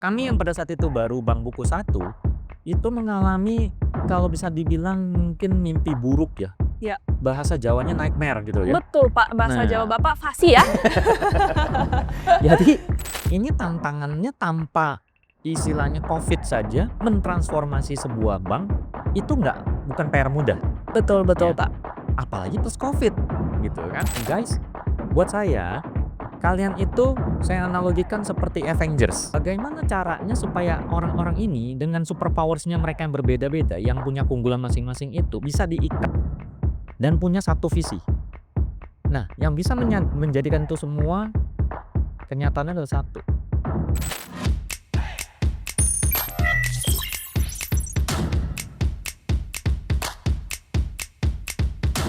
Kami yang pada saat itu baru Bank Buku Satu, itu mengalami kalau bisa dibilang mungkin mimpi buruk ya. Ya, Bahasa Jawanya nightmare gitu ya. betul Pak, bahasa Jawa Nah, Bapak fasih ya. jadi ini tantangannya tanpa istilahnya Covid saja mentransformasi sebuah bank itu bukan PR mudah Betul betul ya. Pak. Apalagi plus Covid gitu kan. Guys, buat saya kalian itu saya analogikan seperti Avengers. Bagaimana caranya supaya orang-orang ini dengan superpowers-nya mereka yang berbeda-beda, yang punya keunggulan masing-masing itu bisa diikat dan punya satu visi. Nah, yang bisa menjadikan itu semua kenyataannya adalah satu.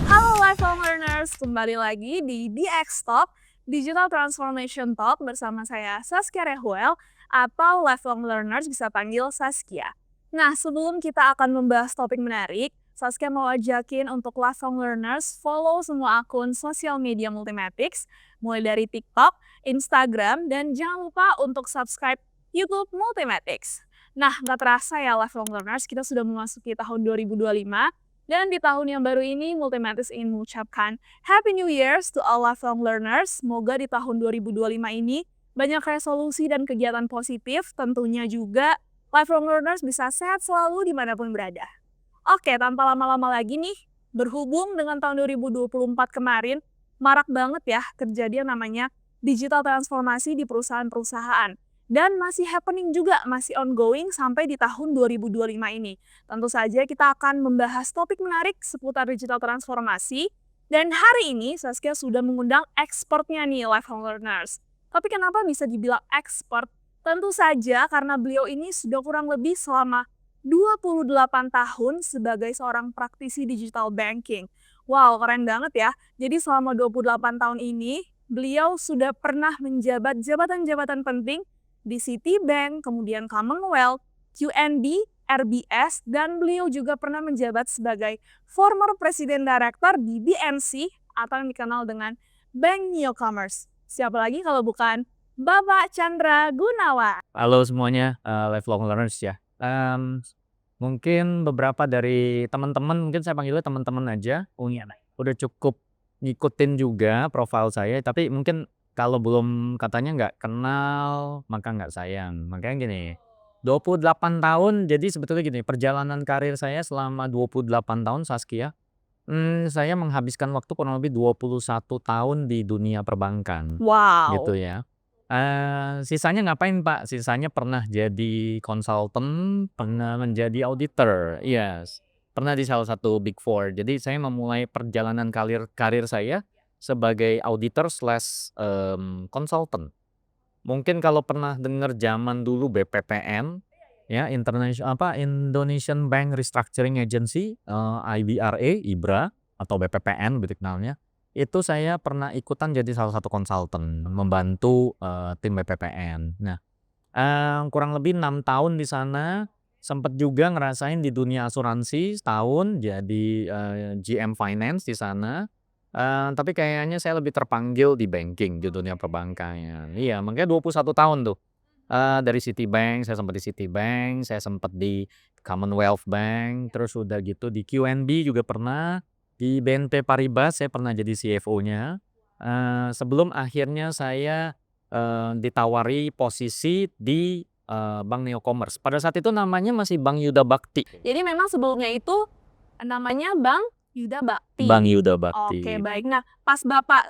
Halo lifelong learners, kembali lagi di DX Talk, Digital Transformation Talk bersama saya Saskia Rehuel atau lifelong learners bisa panggil Saskia. Nah, sebelum kita akan membahas topik menarik, Saskia mau ajakin untuk lifelong learners follow semua akun sosial media Multimatrix, mulai dari TikTok, Instagram, dan jangan lupa untuk subscribe YouTube Multimatrix. Nah, nggak terasa ya lifelong learners, kita sudah memasuki tahun 2025. Dan di tahun yang baru ini, Multimatrix ingin mengucapkan Happy New Years to all lifelong learners. Semoga di tahun 2025 ini banyak resolusi dan kegiatan positif. Tentunya juga lifelong learners bisa sehat selalu dimanapun berada. Oke, tanpa lama-lama lagi nih, berhubung dengan tahun 2024 kemarin, marak banget ya kejadian namanya digital transformasi di perusahaan-perusahaan. Dan masih happening juga, masih ongoing sampai di tahun 2025 ini. Tentu saja kita akan membahas topik menarik seputar digital transformasi. Dan hari ini Saskia sudah mengundang expertnya nih, lifelong learners. Tapi kenapa bisa dibilang expert? Tentu saja karena beliau ini sudah kurang lebih selama 28 tahun sebagai seorang praktisi digital banking. Wow, keren banget ya. Jadi selama 28 tahun ini, beliau sudah pernah menjabat jabatan-jabatan penting di Citibank, kemudian Commonwealth, QNB, RBS, dan beliau juga pernah menjabat sebagai former President Director di BNC atau yang dikenal dengan Bank Newcomers. Siapa lagi kalau bukan Bapak Chandra Gunawan. Halo semuanya, lifelong learners ya. Mungkin beberapa dari teman-teman, mungkin saya panggilnya teman-teman aja, udah cukup ngikutin juga profil saya, tapi mungkin kalau belum katanya nggak kenal, maka nggak sayang. Makanya gini, 28 tahun, jadi sebetulnya gini, perjalanan karir saya selama 28 tahun Saskia, saya menghabiskan waktu kurang lebih 21 tahun di dunia perbankan, gitu Wow. ya. Sisanya ngapain Pak? Sisanya pernah jadi konsultan, pernah menjadi auditor, yes. Pernah di salah satu Big Four. Jadi saya memulai perjalanan karir saya sebagai auditor slash konsultan. Mungkin kalau pernah dengar zaman dulu BPPN, ya Indonesian Bank Restructuring Agency, IBRA atau BPPN lebih dikenalnya. Itu saya pernah ikutan jadi salah satu konsultan, membantu, tim BPPN. Nah, kurang lebih 6 tahun di sana, sempet juga ngerasain di dunia asuransi setahun jadi, GM Finance di sana, tapi kayaknya saya lebih terpanggil di banking, di dunia perbankan. Iya, makanya 21 tahun tuh, dari Citibank, saya sempat di Citibank, saya sempat di Commonwealth Bank, terus udah gitu di QNB juga pernah, di BNP Paribas saya pernah jadi CFO-nya, sebelum akhirnya saya ditawari posisi di, Bank Neo-commerce. Pada saat itu namanya masih Bank Yuda Bakti. Jadi memang sebelumnya itu namanya Bank Yuda Bakti. Bank Yuda Oke, Bakti. baik. Nah, pas Bapak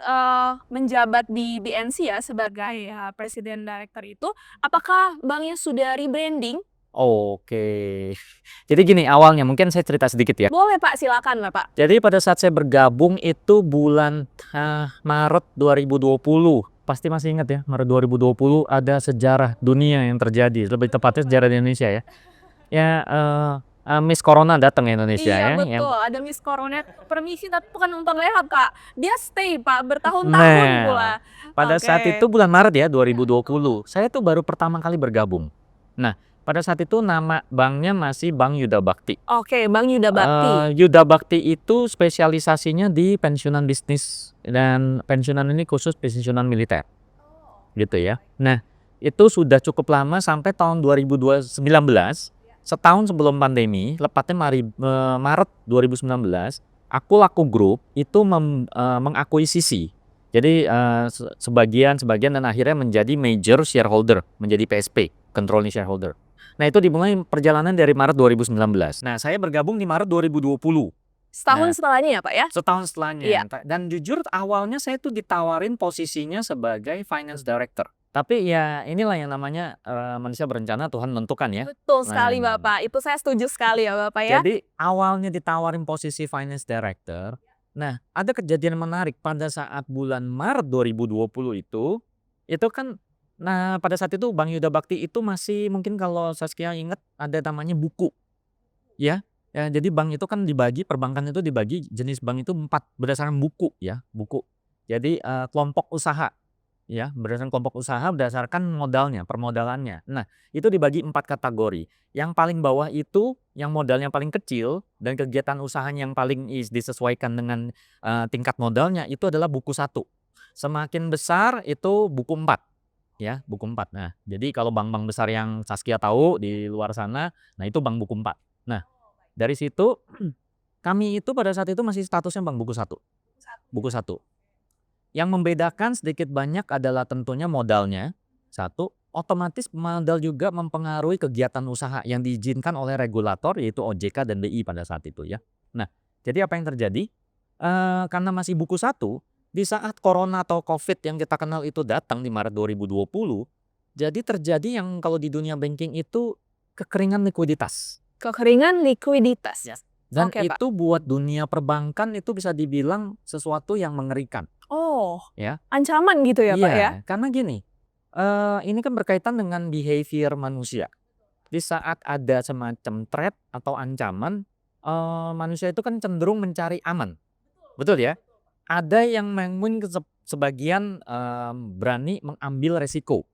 menjabat di BNC ya sebagai Presiden Director itu, apakah banknya sudah rebranding? Oke. Jadi gini awalnya mungkin saya cerita sedikit ya. Boleh Pak, silakan Bapak. Jadi pada saat saya bergabung itu bulan, Maret 2020. Pasti masih ingat ya, Maret 2020 ada sejarah dunia yang terjadi, lebih tepatnya sejarah di Indonesia ya. Ya, Miss Corona datang ke Indonesia Iya ya, yang betul, ada Miss Coronet. Permisi tapi bukan nonton lewat Kak, dia stay Pak, bertahun-tahun nah, pula. pada saat itu Oke. bulan Maret ya 2020, saya tuh baru pertama kali bergabung. Nah, pada saat itu nama banknya masih Bank Yuda Bakti. Oke, Bank Yuda Bakti. Yuda Bakti itu spesialisasinya di pensiunan bisnis dan pensiunan ini khusus pensiunan militer, gitu ya. Nah, itu sudah cukup lama sampai tahun 2019, setahun sebelum pandemi, tepatnya Maret 2019, aku laku Group itu mengakuisisi. Jadi sebagian dan akhirnya menjadi major shareholder, menjadi PSP, controlling shareholder. Nah, itu dimulai perjalanan dari Maret 2019. Nah, saya bergabung di Maret 2020. Setahun Nah, setelahnya ya Pak ya? setahun Iya. setelahnya. Dan jujur awalnya saya tuh ditawarin posisinya sebagai finance director. Tapi ya inilah yang namanya manusia berencana, Tuhan menentukan ya. Betul sekali Nah, Bapak, itu saya setuju sekali ya Bapak ya. jadi awalnya ditawarin posisi finance director. Nah, ada kejadian menarik pada saat bulan Maret 2020 itu kan, nah pada saat itu Bank Yuda Bakti itu masih, mungkin kalau Saskia ingat, ada namanya buku. Ya, jadi bank itu kan dibagi, perbankan itu dibagi jenis bank itu 4 berdasarkan buku ya, buku. Jadi kelompok usaha ya, berdasarkan kelompok usaha berdasarkan modalnya, permodalannya. Nah, itu dibagi 4 kategori. Yang paling bawah itu yang modalnya paling kecil dan kegiatan usahanya yang paling disesuaikan dengan tingkat modalnya itu adalah buku 1. Semakin besar itu buku 4 ya, buku 4. Nah, jadi kalau bank-bank besar yang Saskia tahu di luar sana, nah itu bank buku 4. Nah, dari situ kami itu pada saat itu masih statusnya bank buku 1. Buku 1. Yang membedakan sedikit banyak adalah tentunya modalnya. 1, otomatis modal juga mempengaruhi kegiatan usaha yang diizinkan oleh regulator yaitu OJK dan BI pada saat itu ya. Nah, jadi apa yang terjadi? Karena masih buku 1, di saat corona atau Covid yang kita kenal itu datang di Maret 2020, jadi terjadi yang kalau di dunia banking itu kekeringan likuiditas. Kekeringan likuiditas. Ya. Dan Oke, Pak. itu buat dunia perbankan itu bisa dibilang sesuatu yang mengerikan. Oh, Ya. ancaman gitu ya Pak ya? Iya, karena gini, ini kan berkaitan dengan behavior manusia. Di saat ada semacam threat atau ancaman, manusia itu kan cenderung mencari aman, betul ya? Ada yang mungkin sebagian berani mengambil resiko,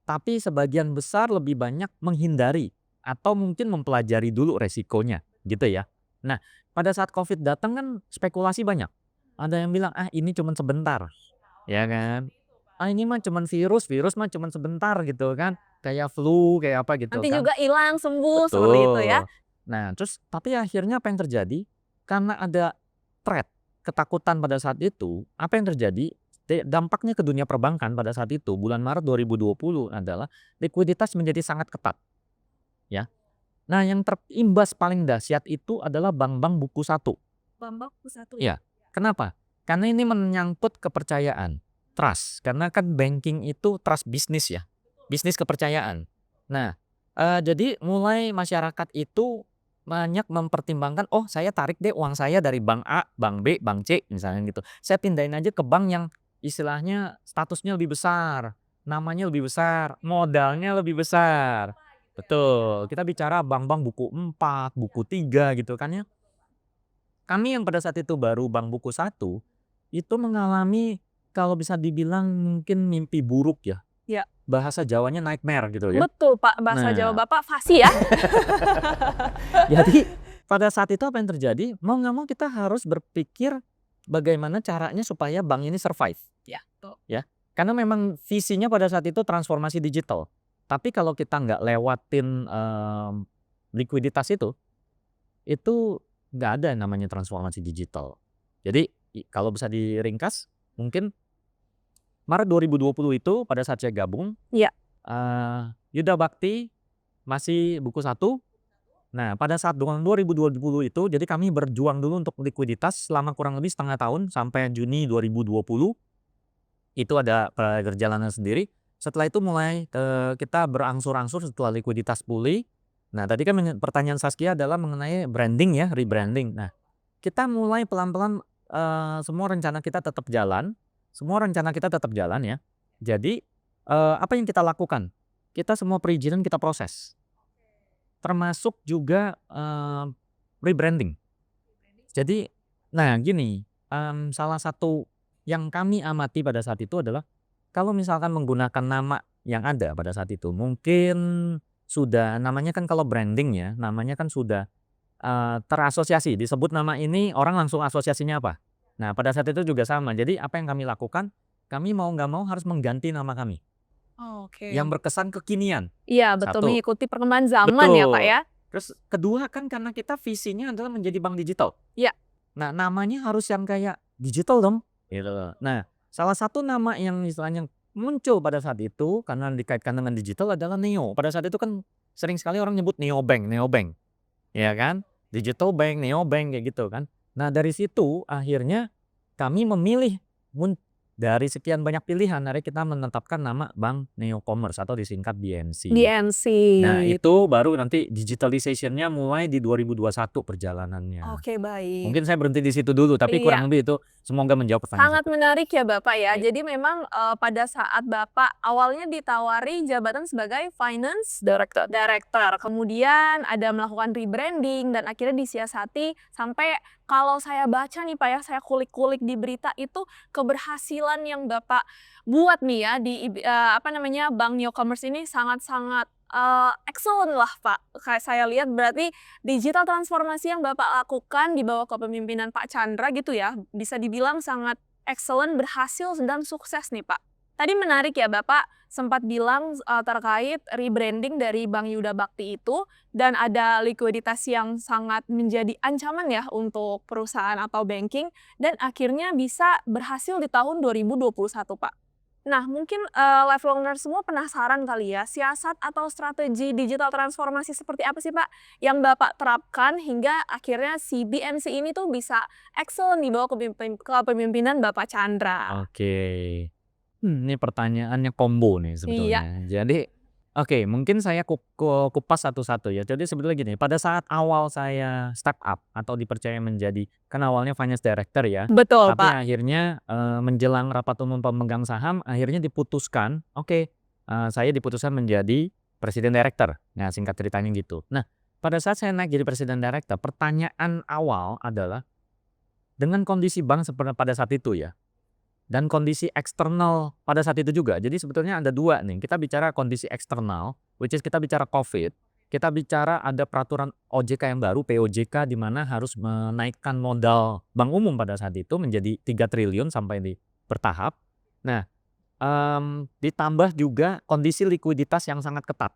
tapi sebagian besar lebih banyak menghindari atau mungkin mempelajari dulu resikonya, gitu ya. Nah, pada saat Covid datang kan spekulasi banyak. Ada yang bilang, "Ah, ini cuma sebentar." Ya kan? "Ah, ini mah cuman virus mah cuman sebentar," gitu kan. Kayak flu, kayak apa gitu Nanti kan. juga hilang, sembuh, seperti itu ya? Betul. Nah, terus tapi akhirnya apa yang terjadi? Karena ada threat, ketakutan pada saat itu, apa yang terjadi? Dampaknya ke dunia perbankan pada saat itu, bulan Maret 2020 adalah likuiditas menjadi sangat ketat, ya. Nah, yang terimbas paling dahsyat itu adalah bank-bank buku 1. Bambang satu ya? Iya. Kenapa? Karena ini menyangkut kepercayaan, trust. Karena kan banking itu trust bisnis ya, bisnis kepercayaan. Nah, jadi mulai masyarakat itu banyak mempertimbangkan, "Oh, saya tarik deh uang saya dari bank A, bank B, bank C," misalnya gitu. "Saya pindahin aja ke bank yang istilahnya statusnya lebih besar, namanya lebih besar, modalnya lebih besar." Betul, kita bicara bank-bank buku 4, buku 3 gitu kan ya. Kami yang pada saat itu baru bank buku 1, itu mengalami kalau bisa dibilang mungkin mimpi buruk ya. Ya. Bahasa Jawanya nightmare gitu ya. Betul Pak, bahasa Jawa Nah, Bapak fasih ya? jadi pada saat itu apa yang terjadi? Mau nggak mau kita harus berpikir bagaimana caranya supaya bank ini survive. Ya, betul. Ya. Karena memang visinya pada saat itu transformasi digital. Tapi kalau kita nggak lewatin likuiditas itu nggak ada yang namanya transformasi digital. Jadi kalau bisa diringkas, mungkin Maret 2020 itu pada saat saya gabung, Iya. Yuda Bakti masih buku 1. Nah, pada saat tahun 2020 itu, jadi kami berjuang dulu untuk likuiditas selama kurang lebih setengah tahun sampai Juni 2020. Itu ada perjalanan sendiri. Setelah itu mulai kita berangsur-angsur setelah likuiditas pulih. Nah, tadi kan pertanyaan Saskia adalah mengenai branding ya, rebranding. Nah, kita mulai pelan-pelan, semua rencana kita tetap jalan, ya. Jadi, apa yang kita lakukan? Kita semua perizinan kita proses, termasuk juga rebranding. Jadi, nah gini, salah satu yang kami amati pada saat itu adalah kalau misalkan menggunakan nama yang ada pada saat itu, mungkin sudah namanya kan kalau branding ya, namanya kan sudah terasosiasi, disebut nama ini orang langsung asosiasinya apa. Nah, pada saat itu juga sama. Jadi apa yang kami lakukan, kami mau nggak mau harus mengganti nama kami. Oke. yang berkesan kekinian. Iya, betul, 1. mengikuti perkembangan zaman ya, Pak, Betul. ya? Terus kedua kan karena kita visinya adalah menjadi bank digital. Iya. Nah, namanya harus yang kayak digital dong, gitu loh. Nah, salah satu nama yang istilahnya muncul pada saat itu karena dikaitkan dengan digital adalah Neo. Pada saat itu kan sering sekali orang nyebut neobank, ya kan? Digital bank, neobank kayak gitu kan. Nah, dari situ akhirnya kami memilih dari sekian banyak pilihan, akhirnya kita menetapkan nama Bank Neo Commerce atau disingkat BNC. DNC. Nah, itu baru nanti digitalization-nya mulai di 2021 perjalanannya. Oke, baik. Mungkin saya berhenti di situ dulu, tapi Iya. kurang lebih itu semoga menjawab pertanyaan Sangat saya. menarik ya Bapak ya. Iya. Jadi memang, pada saat Bapak awalnya ditawari jabatan sebagai finance director, kemudian ada melakukan rebranding dan akhirnya disiasati sampai kalau saya baca nih Pak ya, saya kulik-kulik di berita itu keberhasilan yang Bapak buat nih ya di Bank Neo Commerce ini sangat-sangat, excellent lah Pak. Kayak saya lihat berarti digital transformasi yang Bapak lakukan di bawah kepemimpinan Pak Chandra gitu ya, bisa dibilang sangat excellent, berhasil dan sukses nih Pak. Tadi menarik ya Bapak sempat bilang terkait rebranding dari Bank Yuda Bakti itu dan ada likuiditas yang sangat menjadi ancaman ya untuk perusahaan atau banking dan akhirnya bisa berhasil di tahun 2021 Pak. Nah mungkin lifelong learner semua penasaran kali ya, siasat atau strategi digital transformasi seperti apa sih Pak yang Bapak terapkan hingga akhirnya si BNC ini tuh bisa excellent di bawah kepemimpinan Bapak Chandra? Oke. Ini pertanyaannya combo nih Iya, sebetulnya. Jadi, oke, mungkin saya kupas satu-satu ya. Jadi sebetulnya gini, pada saat awal saya start up atau dipercaya menjadi kan awalnya finance director ya, betul tapi Pak. akhirnya, menjelang rapat umum pemegang saham akhirnya diputuskan, oke, saya diputuskan menjadi presiden director. Nah, singkat ceritanya gitu. Nah, pada saat saya naik jadi presiden director, pertanyaan awal adalah dengan kondisi bank seperti pada saat itu ya, dan kondisi eksternal pada saat itu juga. Jadi sebetulnya ada 2 nih, kita bicara kondisi eksternal, which is kita bicara Covid, kita bicara ada peraturan OJK yang baru, POJK, di mana harus menaikkan modal bank umum pada saat itu menjadi 3 triliun sampai bertahap. Nah, ditambah juga kondisi likuiditas yang sangat ketat,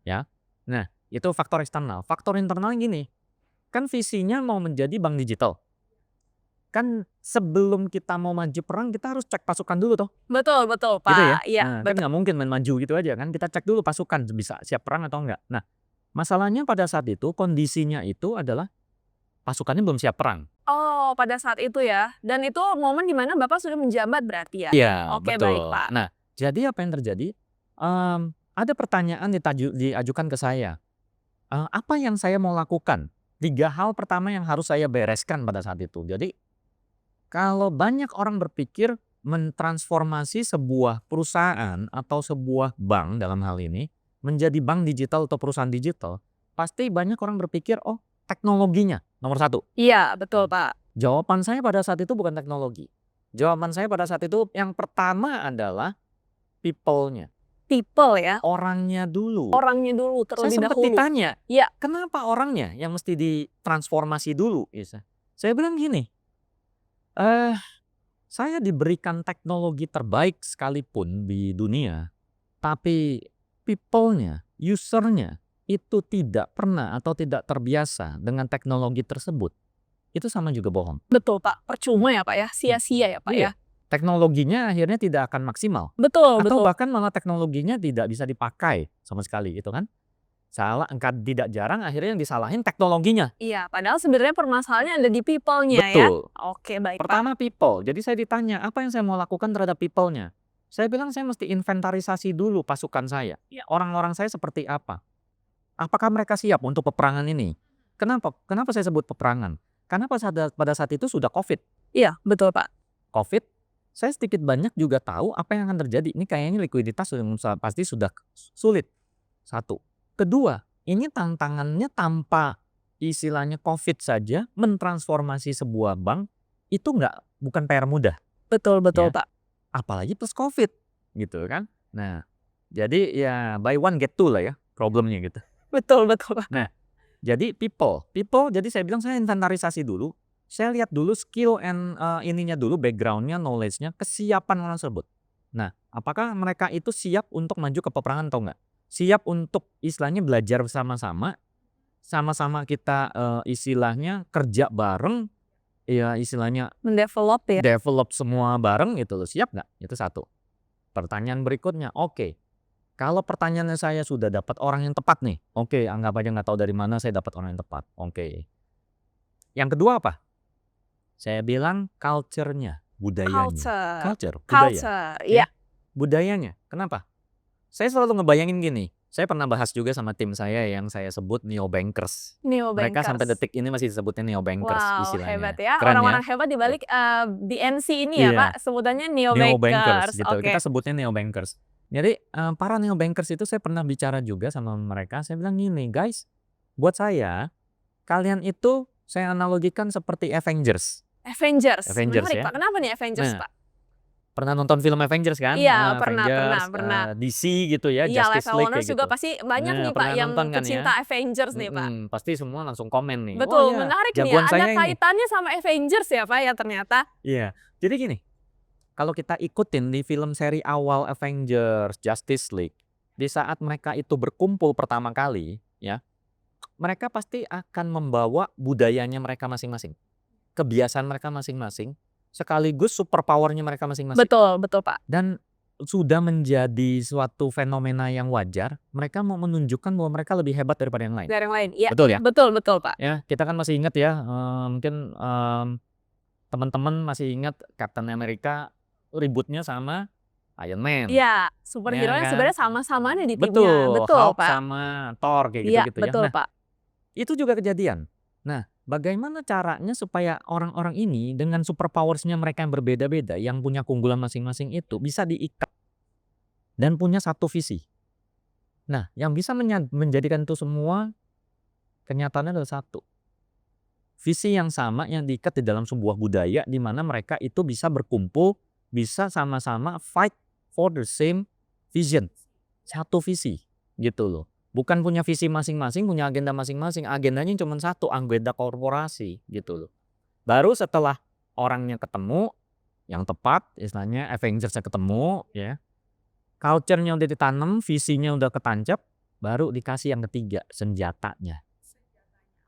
ya. Nah, itu faktor eksternal. Faktor internal gini, kan visinya mau menjadi bank digital. Kan sebelum kita mau maju perang kita harus cek pasukan dulu toh, Betul betul gitu ya. Pak, iya Nah, kan betul. nggak mungkin main maju gitu aja kan, kita cek dulu pasukan bisa siap perang atau enggak. Nah, masalahnya pada saat itu kondisinya itu adalah pasukannya belum siap perang. Oh pada saat itu ya, dan itu momen di mana Bapak sudah menjabat berarti ya? Iya, Oke baik betul. Pak. Nah, jadi apa yang terjadi, ada pertanyaan diajukan ke saya, apa yang saya mau lakukan? 3 hal pertama yang harus saya bereskan pada saat itu. Jadi kalau banyak orang berpikir mentransformasi sebuah perusahaan atau sebuah bank dalam hal ini menjadi bank digital atau perusahaan digital, pasti banyak orang berpikir, "Oh, teknologinya nomor 1." Iya betul Pak. Jawaban saya pada saat itu bukan teknologi. Jawaban saya pada saat itu yang pertama adalah people-nya, People ya, orangnya dulu. orangnya dulu Saya terlebih sempat dahulu. ditanya, Iya. "Kenapa orangnya yang mesti ditransformasi dulu?" Saya bilang gini, eh saya diberikan teknologi terbaik sekalipun di dunia, tapi people-nya, user-nya itu tidak pernah atau tidak terbiasa dengan teknologi tersebut. Itu sama juga bohong. Betul Pak, percuma ya Pak ya, sia-sia ya Pak Iya, ya? teknologinya akhirnya tidak akan maksimal Betul atau betul. bahkan malah teknologinya tidak bisa dipakai sama sekali gitu kan. Tidak jarang akhirnya yang disalahin teknologinya. Iya, padahal sebenarnya permasalahannya ada di people-nya ya? Betul. Oke baik Pak. Pertama people, jadi saya ditanya, apa yang saya mau lakukan terhadap people-nya? Saya bilang saya mesti inventarisasi dulu pasukan saya. Iya. Orang-orang saya seperti apa? Apakah mereka siap untuk peperangan ini? Kenapa? Kenapa saya sebut peperangan? Karena pada saat itu sudah Covid. Iya, betul Pak. Covid, saya sedikit banyak juga tahu apa yang akan terjadi. Ini kayaknya likuiditas pasti sudah sulit. 1. Kedua, ini tantangannya tanpa istilahnya Covid saja mentransformasi sebuah bank itu bukan PR mudah Betul betul ya, Pak. apalagi plus Covid gitu kan. Nah, jadi ya buy one get two lah ya problemnya gitu. Betul betul Pak. Nah, jadi people jadi saya bilang saya inventarisasi dulu, saya lihat dulu skill and ininya dulu background-nya, knowledge-nya, kesiapan orang tersebut. Nah, apakah mereka itu siap untuk maju ke peperangan atau enggak? Siap untuk istilahnya belajar bersama-sama, sama-sama kita, istilahnya kerja bareng, ya istilahnya Mendevelop ya. develop semua bareng gitu loh, siap nggak? Itu satu. Pertanyaan berikutnya, oke, kalau pertanyaannya saya sudah dapat orang yang tepat nih, oke, anggap aja nggak tahu dari mana saya dapat orang yang tepat, oke. Yang kedua apa? Saya bilang culture-nya, budayanya. Culture. Culture, budaya, Culture, ya. iya. Budayanya, kenapa? Saya selalu ngebayangin gini, saya pernah bahas juga sama tim saya yang saya sebut neobankers. Mereka sampai Neobankers. detik ini masih disebutnya neobankers Wow, hebat istilahnya. ya. Keren ya? Orang-orang hebat di balik, DNC ini ya, Iya, Pak, sebutannya neobankers neobankers. gitu, kita Oke. sebutnya neobankers. Jadi, para neobankers itu saya pernah bicara juga sama mereka, saya bilang gini, "Guys, buat saya, kalian itu saya analogikan seperti Avengers." Avengers, Avengers menarik, ya. Pak. Kenapa nih Avengers, Nah, Pak? pernah nonton film Avengers kan? Iya, pernah pernah Avengers, pernah. DC gitu ya, Iya, Justice Level League Owners kayak juga gitu. pasti banyak Nah, nih, Pak, pernah yang nonton kan ya? pecinta Avengers nih, Pak. Pasti semua langsung komen nih, "Oh Betul, iya, menarik nih ya, jagoan ada saya ini." kaitannya sama Avengers ya, Pak, ya ternyata? Iya, jadi gini, kalau kita ikutin di film seri awal Avengers, Justice League, di saat mereka itu berkumpul pertama kali ya, mereka pasti akan membawa budayanya mereka masing-masing, kebiasaan mereka masing-masing, sekaligus super power-nya mereka masing-masing. Betul betul, Pak. Dan sudah menjadi suatu fenomena yang wajar, mereka mau menunjukkan bahwa mereka lebih hebat daripada yang lain. Dari yang lain, iya. Betul ya? Betul betul, Pak. Ya, kita kan masih ingat ya, mungkin, teman-teman masih ingat Captain America ributnya sama Iron Man, Iya, ya superhero-nya kan? sebenarnya sama-sama nih di timnya. Betul, Betul, Hulk Pak. sama Thor kayak Iya, gitu-gitu ya. betul, Nah, Pak. itu juga kejadian. Nah, bagaimana caranya supaya orang-orang ini dengan super powers-nya mereka yang berbeda-beda, yang punya keunggulan masing-masing itu bisa diikat dan punya satu visi. Nah, yang bisa menjadikan itu semua kenyataannya adalah satu, visi yang sama yang diikat di dalam sebuah budaya di mana mereka itu bisa berkumpul, bisa sama-sama fight for the same vision. Satu visi gitu loh. Bukan punya visi masing-masing, punya agenda masing-masing. Agendanya cuma satu, agenda korporasi gitu loh. Baru setelah orangnya ketemu, yang tepat istilahnya Avengers-nya ketemu ya. Culture-nya udah ditanam, visinya udah ketancap, baru dikasih yang ketiga, senjatanya.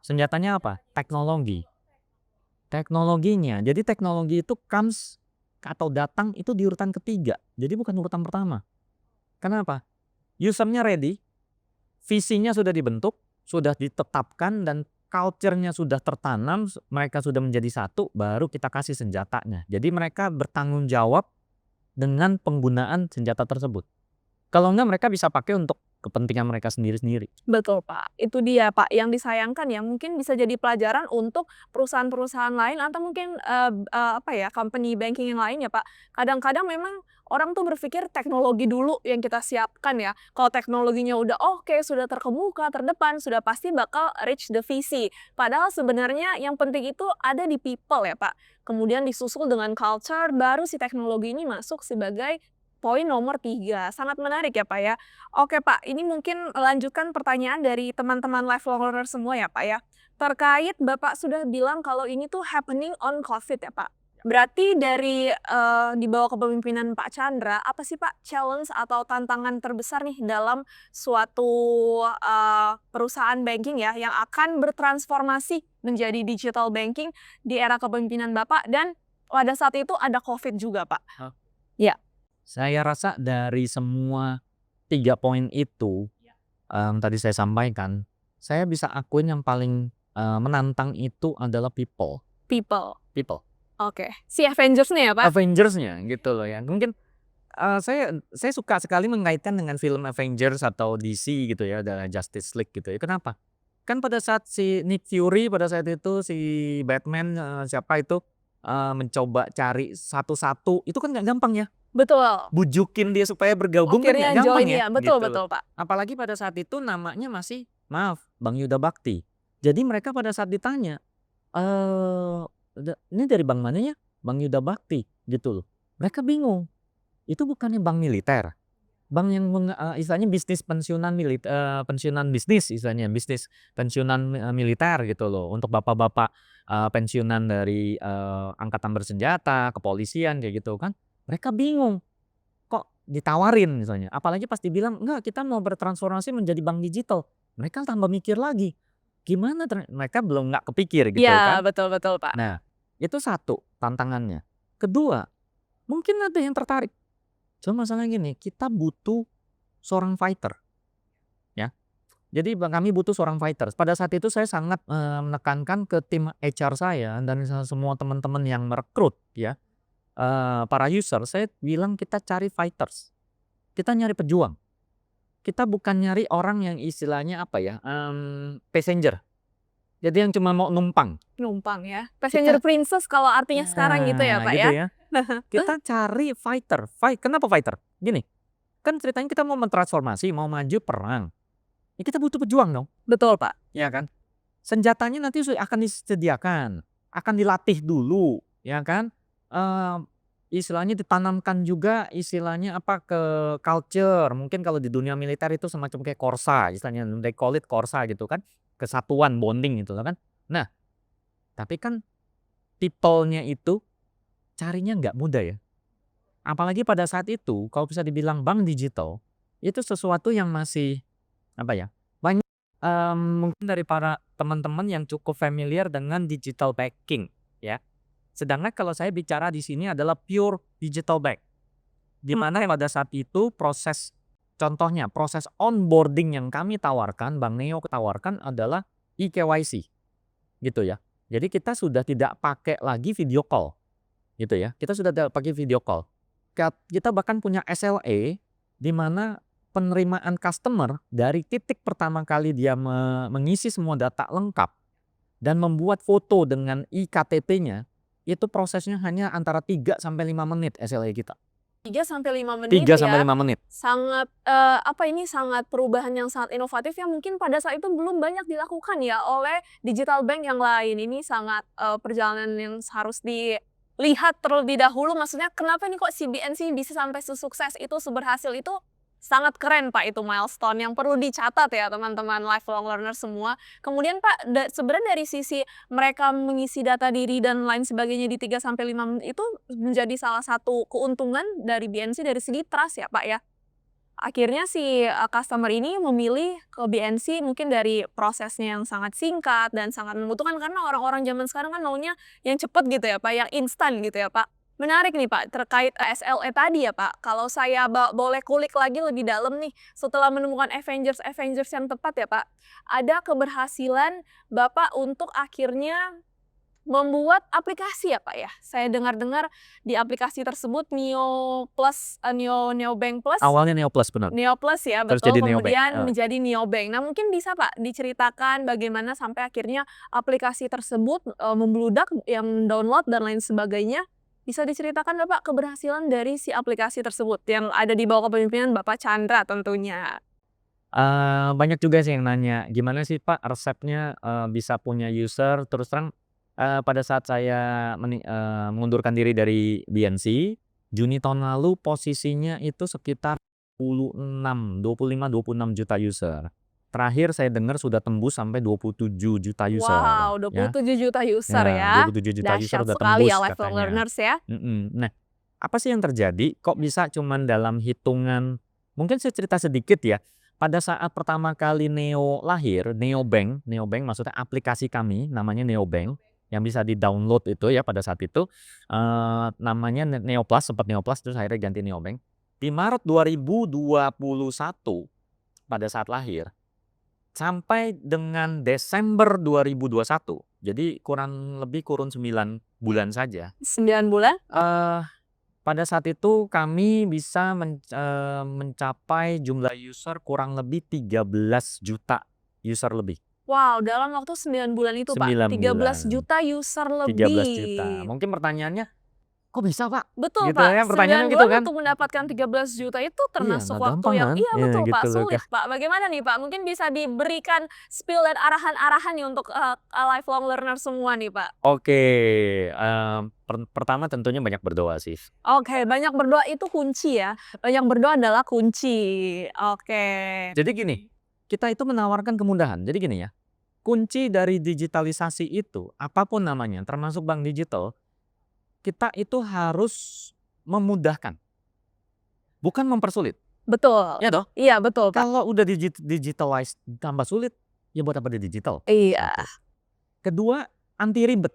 Senjatanya apa? Teknologi. Teknologinya. Jadi teknologi itu comes atau datang itu di urutan ketiga. Jadi bukan urutan pertama. Kenapa? Usernya ready, visinya sudah dibentuk, sudah ditetapkan dan culture-nya sudah tertanam, mereka sudah menjadi satu, baru kita kasih senjatanya. Jadi mereka bertanggung jawab dengan penggunaan senjata tersebut. Kalau enggak mereka bisa pakai untuk kepentingan mereka sendiri-sendiri. Betul, Pak. Itu dia, Pak, yang disayangkan ya mungkin bisa jadi pelajaran untuk perusahaan-perusahaan lain atau mungkin, apa ya, company banking yang lain ya, Pak. Kadang-kadang memang orang tuh berpikir teknologi dulu yang kita siapkan ya. Kalau teknologinya udah oke, sudah terkemuka, terdepan, sudah pasti bakal reach the visi. Padahal sebenarnya yang penting itu ada di people ya, Pak. Kemudian disusul dengan culture, baru si teknologi ini masuk sebagai poin nomor 3. Sangat menarik ya, Pak, ya. Oke, Pak, ini mungkin lanjutkan pertanyaan dari teman-teman lifelong learner semua ya, Pak, ya. Terkait Bapak sudah bilang kalau ini tuh happening on COVID ya, Pak. Berarti dari, di bawah kepemimpinan Pak Chandra, apa sih, Pak, challenge atau tantangan terbesar nih dalam suatu, perusahaan banking ya, yang akan bertransformasi menjadi digital banking di era kepemimpinan Bapak dan pada saat itu ada COVID juga, Pak? Oh. Ya. Saya rasa dari semua 3 poin itu, tadi saya sampaikan, saya bisa akuin yang paling, menantang itu adalah people. People. People. Oke. Si Avengers nih ya, Pak? Avengers-nya gitu loh ya. Mungkin, saya suka sekali mengaitkan dengan film Avengers atau DC gitu ya, ada Justice League gitu ya. Kenapa? Kan pada saat si Nick Fury pada saat itu si Batman, siapa itu, mencoba cari satu-satu, itu kan nggak gampang ya. Betul. Bujukin dia supaya bergabung kan Akhirnya nggak gampang join ya, ya, betul gitu betul, loh. Pak. Apalagi pada saat itu namanya masih, maaf, Bang Yuda Bakti. Jadi mereka pada saat ditanya, "Ini dari bank mananya?" "Bang Yuda Bakti," gitu loh. Mereka bingung, itu bukannya bank militer? Bank yang istilahnya bisnis pensiunan pensiunan bisnis istilahnya, bisnis pensiunan, militer gitu loh, untuk bapak-bapak, pensiunan dari, angkatan bersenjata, kepolisian kayak gitu kan. Mereka bingung, kok ditawarin misalnya, apalagi pas dibilang, "Enggak, kita mau bertransformasi menjadi bank digital." Mereka tambah mikir lagi, gimana mereka belum nggak kepikir gitu Iya, kan. betul betul, Pak. Nah, itu satu tantangannya. Kedua, mungkin ada yang tertarik, cuma masalahnya gini, kita butuh seorang fighter, ya. Jadi kami butuh seorang fighter. Pada saat itu saya sangat, menekankan ke tim HR saya dan semua teman-teman yang merekrut ya, para user, saya bilang kita cari fighters, kita nyari pejuang. Kita bukan nyari orang yang istilahnya apa ya, passenger. Jadi yang cuma mau numpang. Numpang ya. Passenger Kita princess kalau artinya sekarang gitu ya, Pak, gitu ya? ya. Kita cari fighter. Kenapa fighter? Gini, kan ceritanya kita mau mentransformasi, mau maju perang. Ya kita butuh pejuang dong, Betul, Pak. ya kan? Senjatanya nanti akan disediakan, akan dilatih dulu, ya kan? Eee, istilahnya ditanamkan juga istilahnya apa, ke culture, mungkin kalau di dunia militer itu semacam kayak Korsa istilahnya, they call it Korsa gitu kan, kesatuan, bonding gitu kan. Nah, tapi kan people-nya itu carinya nggak mudah ya, apalagi pada saat itu kalau bisa dibilang bank digital, itu sesuatu yang masih apa ya, banyak, mungkin dari para teman-teman yang cukup familiar dengan digital banking ya. Sedangkan kalau saya bicara di sini adalah pure digital bank, di mana pada saat itu contohnya proses onboarding yang kami tawarkan, Bank Neo tawarkan adalah eKYC gitu ya. Jadi kita sudah tidak pakai lagi video call gitu ya, kita sudah tidak pakai video call. Kita bahkan punya SLA di mana penerimaan customer dari titik pertama kali dia mengisi semua data lengkap dan membuat foto dengan iKTP-nya, itu prosesnya hanya antara 3 sampai 5 menit SLA kita. 3 sampai 5 menit 3 sampai ya. 5 menit. Sangat, ini sangat perubahan yang sangat inovatif yang mungkin pada saat itu belum banyak dilakukan ya oleh digital bank yang lain. Ini sangat, perjalanan yang harus dilihat terlebih dahulu, maksudnya kenapa nih kok si BNC bisa sampai sesukses itu, seberhasil itu, sangat keren Pak, itu milestone yang perlu dicatat ya teman-teman lifelong learner semua. Kemudian Pak, sebenarnya dari sisi mereka mengisi data diri dan lain sebagainya di 3 sampai 5 menit itu menjadi salah satu keuntungan dari BNC dari segi trust ya Pak ya. Akhirnya si, customer ini memilih ke BNC mungkin dari prosesnya yang sangat singkat dan sangat membutuhkan karena orang-orang zaman sekarang kan maunya yang cepet gitu ya Pak, yang instan gitu ya Pak. Menarik nih Pak terkait SLE tadi ya Pak, kalau saya boleh kulik lagi lebih dalam nih, setelah menemukan Avengers yang tepat ya Pak, ada keberhasilan Bapak untuk akhirnya membuat aplikasi ya Pak ya? Saya dengar-dengar di aplikasi tersebut Neo Plus, Neobank Plus, Awalnya Neo Plus benar, Neo Plus ya terus betul, jadi Neobank, kemudian menjadi Neobank. Nah mungkin bisa Pak diceritakan bagaimana sampai akhirnya aplikasi tersebut, membludak, yang download dan lain sebagainya. Bisa diceritakan Bapak keberhasilan dari si aplikasi tersebut yang ada di bawah kepemimpinan Bapak Chandra tentunya? banyak juga sih yang nanya, "Gimana sih Pak resepnya, bisa punya user?" Terus terang, pada saat saya mengundurkan diri dari BNC, Juni tahun lalu posisinya itu sekitar 25, 26 juta user. Terakhir saya dengar sudah tembus sampai 27 juta user Wow, dua puluh ya. tujuh juta user Ya, ya. 27 juta user Dahsyat udah sekali ya tembus lifelong katanya. learners ya. Nah, apa sih yang terjadi? Kok bisa cuman dalam hitungan mungkin saya cerita sedikit ya. Pada saat pertama kali Neo lahir, Neobank maksudnya aplikasi kami namanya Neobank yang bisa di-download itu ya pada saat itu, namanya Neoplus, sempat Neoplus terus akhirnya ganti Neobank. Di Maret 2021 pada saat lahir, sampai dengan Desember 2021, jadi kurun 9 bulan saja, 9 bulan? eee, pada saat itu kami bisa mencapai jumlah user kurang lebih 13 juta user lebih. Wow, dalam waktu 9 bulan itu Pak, 9 13 bulan, juta user 13 juta. lebih. Mungkin pertanyaannya, "Kok bisa Pak?" Betul Gitu Pak, ya, 9 pertanyaannya gitu bulan kan. untuk mendapatkan 13 juta itu Iya, termasuk nggak waktu gampang yang kan? iya Ya betul Pak, gitu loh, sulit Kak. Pak. Bagaimana nih Pak, mungkin bisa diberikan spill dan arahan-arahan nih untuk, lifelong learner semua nih Pak? Oke, pertama tentunya banyak berdoa sih. Oke, banyak berdoa itu kunci ya, banyak berdoa adalah kunci. Oke. Jadi gini, kita itu menawarkan kemudahan. Jadi gini ya, kunci dari digitalisasi itu, apapun namanya, termasuk bank digital, kita itu harus memudahkan. bukan mempersulit. Betul. Ya toh? Iya, betul, Pak. Kalau udah digitalize tambah sulit, ya buat apa dia digital? Iya. Satu. Kedua, anti ribet.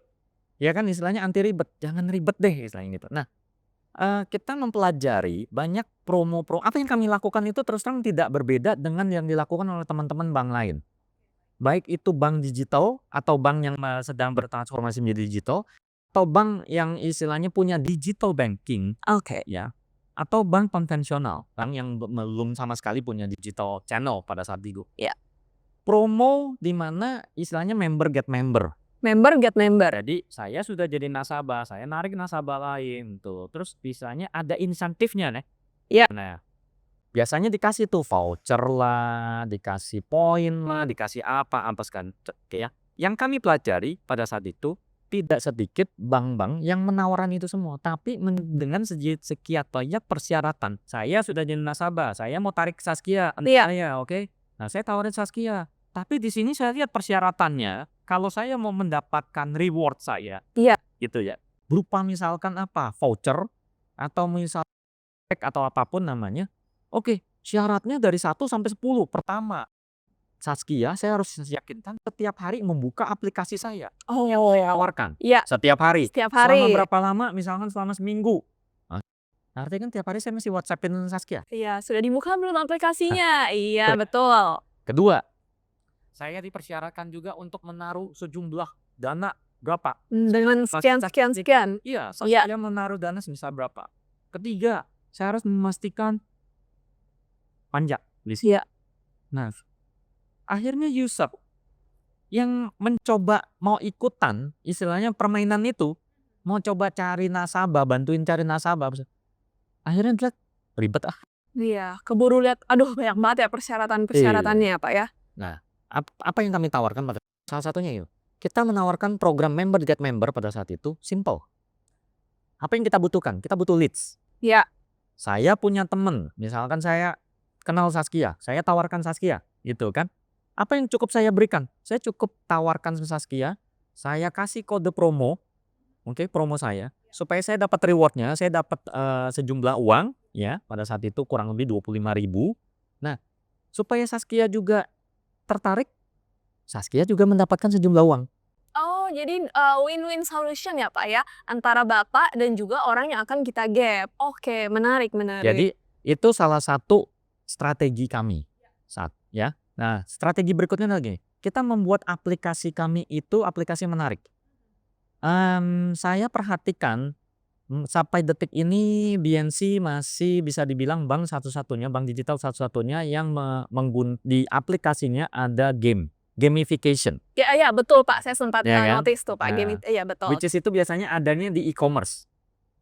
Ya kan istilahnya anti ribet, jangan ribet deh istilahnya gitu. Nah, kita mempelajari banyak apa yang kami lakukan itu terus terang tidak berbeda dengan yang dilakukan oleh teman-teman bank lain. Baik itu bank digital atau bank yang sedang bertransformasi menjadi digital, atau bank yang istilahnya punya digital banking, Oke. ya, atau bank konvensional, bank yang belum sama sekali punya digital channel pada saat itu. Iya. Promo di mana istilahnya member get member. Member get member. Jadi saya sudah jadi nasabah, saya narik nasabah lain tuh. Terus bisanya ada insentifnya nih. Iya. Nah, biasanya dikasih tuh voucher lah, dikasih poin lah, dikasih apa kan ya. Yang kami pelajari pada saat itu tidak sedikit bank-bank yang menawarkan itu semua, tapi dengan sekian banyak persyaratan. Saya sudah jadi nasabah, saya mau tarik Saskia, Iya. saya oke. Nah, saya tawarin Saskia. Tapi di sini saya lihat persyaratannya, kalau saya mau mendapatkan reward saya, Iya. gitu ya, berupa misalkan apa, voucher atau misal atau apapun namanya. Oke, syaratnya dari 1 sampai 10. Pertama, Saskia saya harus yakinkan setiap hari membuka aplikasi saya. Oh, Yang tawarkan iya. setiap hari. Setiap Selama hari. berapa lama? Misalkan selama seminggu. Artinya kan tiap hari saya mesti WhatsApp-in Saskia. Iya, sudah dibuka belum aplikasinya? Iya, betul. Kedua, saya dipersyaratkan juga untuk menaruh sejumlah dana berapa? Dengan sekian. Iya, Iya. saya menaruh dana sebesar berapa. Ketiga, saya harus memastikan pajak di sini. Iya. Nah, akhirnya user yang mencoba mau ikutan istilahnya permainan itu, mau coba cari nasabah, bantuin cari nasabah, akhirnya lihat ribet ah. Iya, keburu lihat, aduh banyak banget ya persyaratan-persyaratannya ya, Pak ya. Nah, apa yang kami tawarkan pada salah satunya yuk, kita menawarkan program member get member pada saat itu simple. Apa yang kita butuhkan? Kita butuh leads. Iya. Saya punya temen, misalkan saya kenal Saskia, saya tawarkan Saskia, gitu kan. Apa yang cukup saya berikan? Saya cukup tawarkan Saskia, saya kasih kode promo, oke, promo saya, supaya saya dapat rewardnya, saya dapat sejumlah uang, ya, pada saat itu kurang lebih 25.000. Nah, supaya Saskia juga tertarik, Saskia juga mendapatkan sejumlah uang. Oh, jadi win-win solution ya, Pak ya, antara Bapak dan juga orang yang akan kita gap. Oke, menarik. Jadi itu salah satu strategi kami saat ya. Nah, strategi berikutnya lagi, kita membuat aplikasi kami itu aplikasi menarik. Saya perhatikan sampai detik ini BNC masih bisa dibilang bank satu-satunya, bank digital satu-satunya yang di aplikasinya ada gamification. Ya, betul Pak, saya sempat Ya kan? notice tuh Pak, Nah, iya betul. Which is itu biasanya adanya di e-commerce.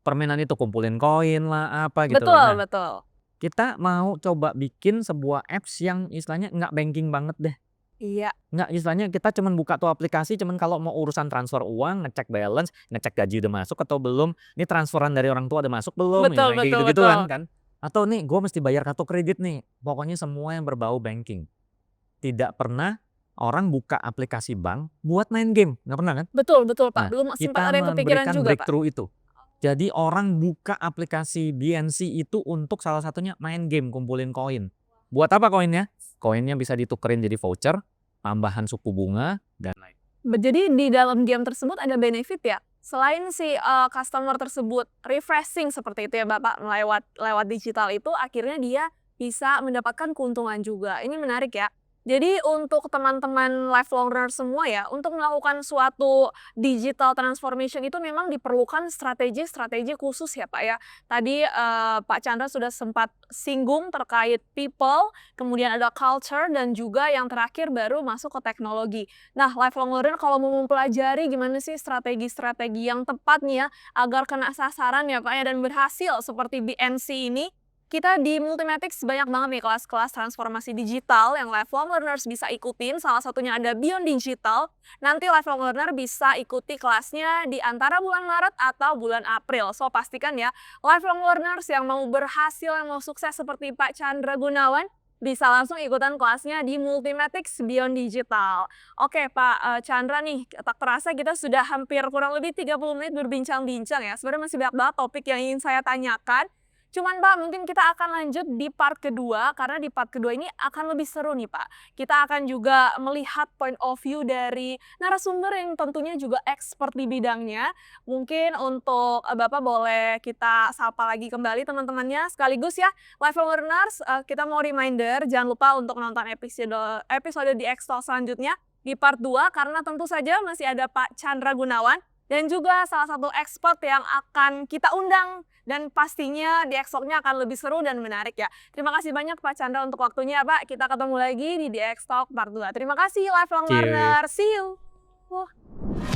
Permainan itu kumpulin koin lah apa gitu. Betul, Nah, betul. kita mau coba bikin sebuah apps yang istilahnya nggak banking banget deh. Iya. Nggak, istilahnya kita cuman buka tuh aplikasi cuman kalau mau urusan transfer uang, ngecek balance, ngecek gaji udah masuk atau belum, ini transferan dari orang tua udah masuk belum, Betul, kayak betul, gitu-gitu betul. kan. Atau nih gue mesti bayar kartu kredit nih. Pokoknya semua yang berbau banking. Tidak pernah orang buka aplikasi bank buat main game, nggak pernah kan? Betul, Pak. Nah, Belum kita sempat ada yang kepikiran memberikan juga, Pak. breakthrough itu. Jadi orang buka aplikasi BNC itu untuk salah satunya main game, kumpulin koin. Buat apa koinnya? Koinnya bisa ditukerin jadi voucher, tambahan suku bunga, dan lain. Jadi di dalam game tersebut ada benefit ya? Selain si customer tersebut refreshing seperti itu ya Bapak, lewat digital itu akhirnya dia bisa mendapatkan keuntungan juga. Ini menarik ya. Jadi untuk teman-teman lifelong learner semua ya, untuk melakukan suatu digital transformation itu memang diperlukan strategi-strategi khusus ya Pak ya. Tadi Pak Chandra sudah sempat singgung terkait people, kemudian ada culture, dan juga yang terakhir baru masuk ke teknologi. Nah, lifelong learner kalau mau mempelajari gimana sih strategi-strategi yang tepat nih ya, agar kena sasaran ya Pak ya, dan berhasil seperti BNC ini, kita di Multimatrix banyak banget nih kelas-kelas transformasi digital yang lifelong learners bisa ikutin. Salah satunya ada Beyond Digital. Nanti lifelong learner bisa ikuti kelasnya di antara bulan Maret atau bulan April. So pastikan ya, lifelong learners yang mau berhasil, yang mau sukses seperti Pak Chandra Gunawan, bisa langsung ikutan kelasnya di Multimatrix Beyond Digital. Oke Pak Chandra nih, tak terasa kita sudah hampir kurang lebih 30 menit berbincang-bincang ya. Sebenarnya masih banyak banget topik yang ingin saya tanyakan. Cuman Pak, mungkin kita akan lanjut di part kedua, karena di part kedua ini akan lebih seru nih Pak. Kita akan juga melihat point of view dari narasumber yang tentunya juga expert di bidangnya. Mungkin untuk Bapak boleh kita sapa lagi kembali teman-temannya. Sekaligus ya, lifelong learners, kita mau reminder, jangan lupa untuk nonton episode di X-Talk selanjutnya di part 2, karena tentu saja masih ada Pak Chandra Gunawan dan juga salah satu expert yang akan kita undang, dan pastinya di X-Talk-nya akan lebih seru dan menarik ya. Terima kasih banyak Pak Chandra untuk waktunya Pak. Kita ketemu lagi di X-Talk part 2. Terima kasih lifelong Thank you. learner. See you.